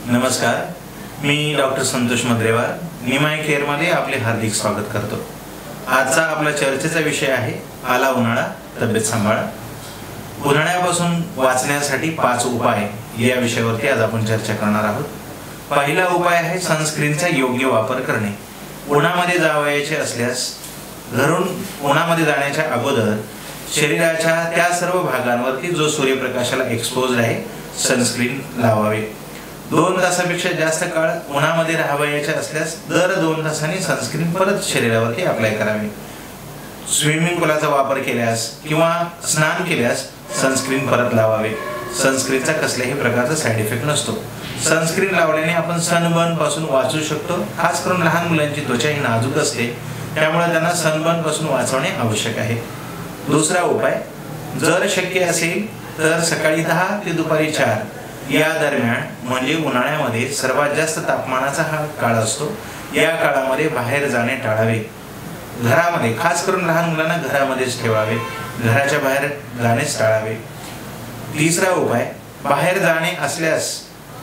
नमस्कार, मी doctor Santosh Madrewar Nimai care मध्ये आपले हार्दिक स्वागत करतो। आजचा आपला चर्चेचा विषय आहे आला उन्हाळा तब्येत सांभाळा। उन्हाळ्यापासून वाचण्यासाठी 5 उपाय या विषयावरती आज आपण चर्चा करणार आहोत। पहिला उपाय आहे सनस्क्रीनचा योग्य वापर करणे। उन्हामध्ये जावयाचे असल्यास घरून उन्हामध्ये जाण्याच्या अगोदर शरीराच्या त्या सर्व भागांवरती जो सूर्यप्रकाशाला एक्सपोज आहे सनस्क्रीन लावावे। 2 तासापेक्षा जास्त काळ उन्हामध्ये राहावयाचे असल्यास दर 2 तासांनी सनस्क्रीन परत शरीरावरती अप्लाय करावे। स्विमिंग पूलचा वापर केल्यास किंवा स्नान केल्यास सनस्क्रीन परत लावावे। सनस्क्रीनचा कसल्याही प्रकारचा साइड इफेक्ट नसतो। सनस्क्रीन लावल्याने आपण सनबर्न पासून वाचू शकतो। खास करून लहान मुलांची त्वचा ही नाजूक असते, त्यामुळे त्यांना सनबर्न पासून वाचवणे आवश्यक आहे। दुसरा उपाय, जर शक्य असेल तर सकाळी 10 ते दुपारी 4 या दरम्यान म्हणजे उन्हाळ्यामध्ये सर्वात जास्त तापमानाचा हा काळ असतो, या काळामध्ये बाहेर जाणे टाळावे। घरामध्ये खास करून लहान मुलांना घरामध्येच ठेवावे, घराच्या बाहेर जाणेच टाळावे। तिसरा उपाय, बाहेर जाणे असल्यास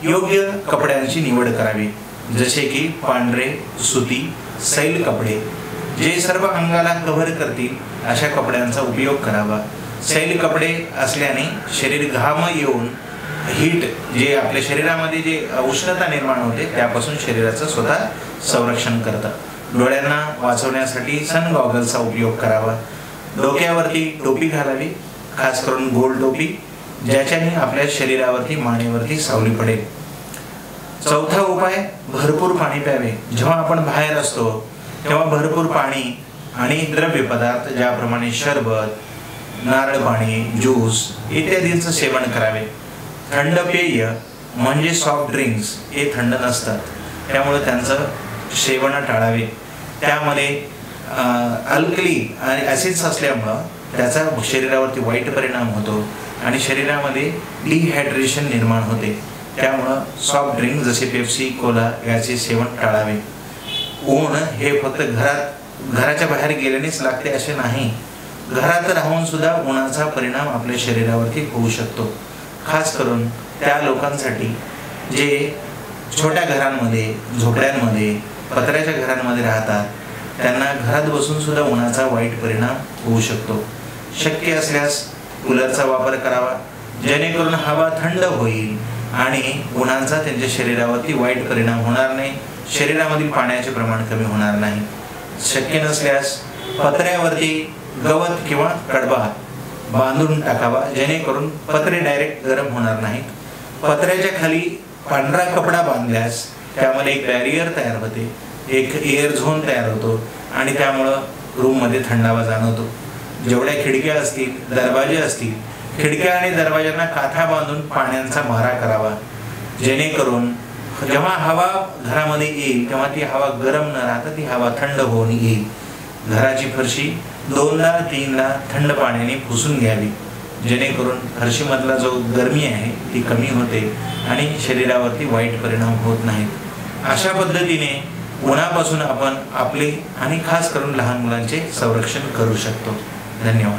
योग्य कपड्यांची निवड करावी, जसे की पांढरे सुती सैल कपडे जे सर्व अंगाला कव्हर करतील अशा कपड्यांचा उपयोग करावा। सैल कपडे असल्याने शरीर घाम येऊन हीट जे आपल्या शरीरामध्ये जे उष्णता निर्माण होते त्यापासून शरीराचं स्वतः संरक्षण करतात। डोळ्यांना वाचवण्यासाठी सन गॉगल्सचा उपयोग करावा। डोक्यावरती टोपी घालावी, खास करून गोल टोपी, ज्याच्याने आपल्या शरीरावरती मानेवरती सावली पडेल। चौथा उपाय, भरपूर पाणी प्यावे। जेव्हा आपण बाहेर असतो तेव्हा भरपूर पाणी आणि द्रव्य पदार्थ ज्याप्रमाणे शरबत, नारळ पाणी, ज्यूस इत्यादींचं सेवन करावे। थंड पेय म्हणजे सॉफ्ट ड्रिंक्स हे थंड नसतात, त्यामुळे त्यांचं सेवन टाळावे। त्यामध्ये अल्कली आणि ॲसिड्स असल्यामुळं त्याचा शरीरावरती वाईट परिणाम होतो आणि शरीरामध्ये डिहायड्रेशन निर्माण होते, त्यामुळं सॉफ्ट ड्रिंक जसे पेप्सी, कोला याचे सेवन टाळावे। ऊन हे फक्त घराच्या बाहेर गेल्यानेच लागते असे नाही, घरात राहून सुद्धा उन्हाचा परिणाम आपल्या शरीरावरती होऊ शकतो। खास करून त्या लोकांसाठी जे छोट्या घरांमध्ये, झोपड्यांमध्ये, पत्र्याच्या घरांमध्ये राहतात, त्यांना घरात बसून सुद्धा उन्हाचा वाईट परिणाम होऊ शकतो। शक्य असल्यास कूलरचा वापर करावा, जेणेकरून हवा थंड होईल आणि उन्हाचा त्यांच्या शरीरावरती वाईट परिणाम होणार नाही, शरीरामधील पाण्याचे प्रमाण कमी होणार नाही। शक्य नसल्यास पत्र्यावरती गवत किंवा कडबा बांधून टाकावा, जेणेकरून पत्रे डायरेक्ट गरम होणार नाहीत। पत्र्याच्या खाली पांढरा कपडा बांधल्यास त्यामध्ये एक बॅरियर तयार होते, एक एअर झोन तयार होतो आणि त्यामुळं रूममध्ये थंडावा जाणवतो। जेवढ्या खिडक्या असतील, दरवाजे असतील, खिडक्या आणि दरवाजांना काथा बांधून पाण्याचा मारा करावा, जेणेकरून जेव्हा हवा घरामध्ये येईल तेव्हा ती हवा गरम न राहता ती हवा थंड होऊन येईल। घराची फरशी 2दा 3दा थंड पाण्याने पुसून घ्यावी, जेणेकरून फरशीमधला जो गरमी आहे ती कमी होते आणि शरीरावरती वाईट परिणाम होत नाहीत। अशा पद्धतीने उन्हापासून आपण आपले आणि खास करून लहान मुलांचे संरक्षण करू शकतो। धन्यवाद।